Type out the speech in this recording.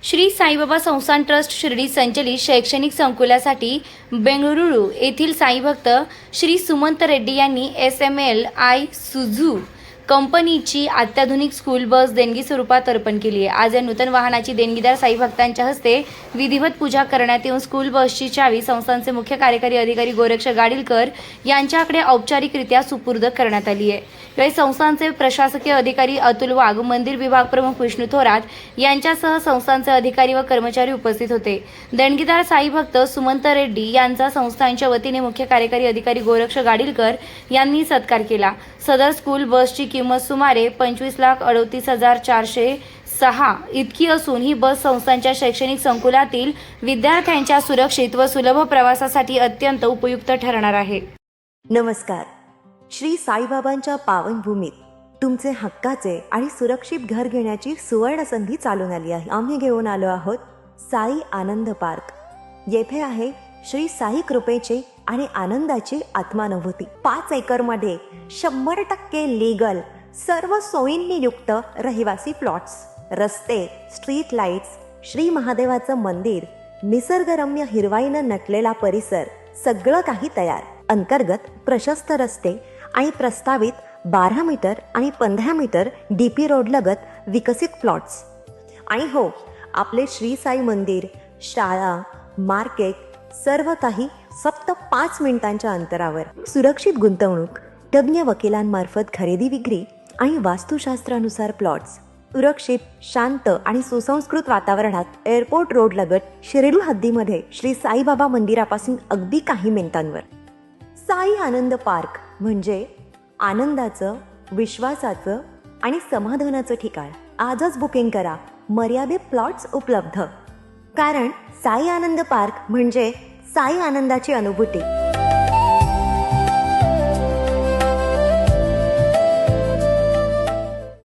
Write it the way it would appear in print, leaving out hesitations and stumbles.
श्री साईबाबा संस्थान ट्रस्ट शिर्डी संचलित शैक्षणिक संकुलासाठी बेंगळुरू येथील साईभक्त श्री सुमंत रेड्डी यांनी SML सुझू कंपनीची अत्याधुनिक स्कूल बस देणगी स्वरूपात अर्पण केली आहे। आज या नूतन वाहनाची देणगीदार साईभक्तांच्या हस्ते विधिवत पूजा करण्यात येऊन स्कूल बसची चावी संस्थानचे मुख्य कार्यकारी अधिकारी गोरक्ष गाडीलकर यांच्याकडे औपचारिकरित्या सुपूर्द करण्यात आली आहे। यावेळी संस्थानचे प्रशासकीय अधिकारी अतुल वाघ, मंदिर विभाग प्रमुख विष्णू थोरात यांच्यासह संस्थानचे अधिकारी व कर्मचारी उपस्थित होते। देणगीदार साईभक्त सुमंत रेड्डी यांचा संस्थानच्या वतीने मुख्य कार्यकारी अधिकारी गोरक्ष गाडीलकर यांनी सत्कार केला। सदर स्कूल बसची किंमत सुमारे 25,38,406 इतकी असून ही बस संस्थांच्या शैक्षणिक संकुलातील विद्यार्थ्यांच्या सुरक्षित व सुलभ प्रवासासाठी अत्यंत उपयुक्त ठरणार आहे। नमस्कार। श्री साईबाबांच्या पावनभूमीत तुमचे हक्काचे आणि सुरक्षित घर घेण्याची सुवर्ण संधी चालून आली आहे। आम्ही घेऊन आलो आहोत साई आनंद पार्क। येथे आहे श्री साई कृपेचे आणि आनंदाची आत्मानुभूती। 5 एकरमध्ये 100% लीगल सर्व सोयींनी युक्त रहिवासी प्लॉट्स, रस्ते, स्ट्रीट लाईट्स, श्री महादेवाचं मंदिर, निसर्गरम्य हिरवाईनं नटलेला परिसर, सगळं काही तयार। अंतर्गत प्रशस्त रस्ते आणि प्रस्तावित 12 मीटर आणि 15 मीटर DP रोड लगत विकसित प्लॉट्स। आणि हो, आपले श्री साई मंदिर, शाळा, मार्केट सर्व काही फक्त 5 मिनिटांच्या अंतरावर। सुरक्षित गुंतवणूक, तज्ञ वकिलांमार्फत खरेदी विक्री आणि वास्तुशास्त्रानुसार प्लॉट्स, सुरक्षित, शांत आणि सुसंस्कृत वातावरणात एअरपोर्ट रोड लगत शिर्डी हद्दीमध्ये श्री साईबाबा मंदिरापासून अगदी काही मिनिटांवर। साई आनंद पार्क म्हणजे आनंदाचं, विश्वासाचं आणि समाधानाचं ठिकाण। आजच बुकिंग करा। मर्यादित प्लॉट्स उपलब्ध। कारण साई आनंद पार्क म्हणजे साई आनंदाची अनुभूती।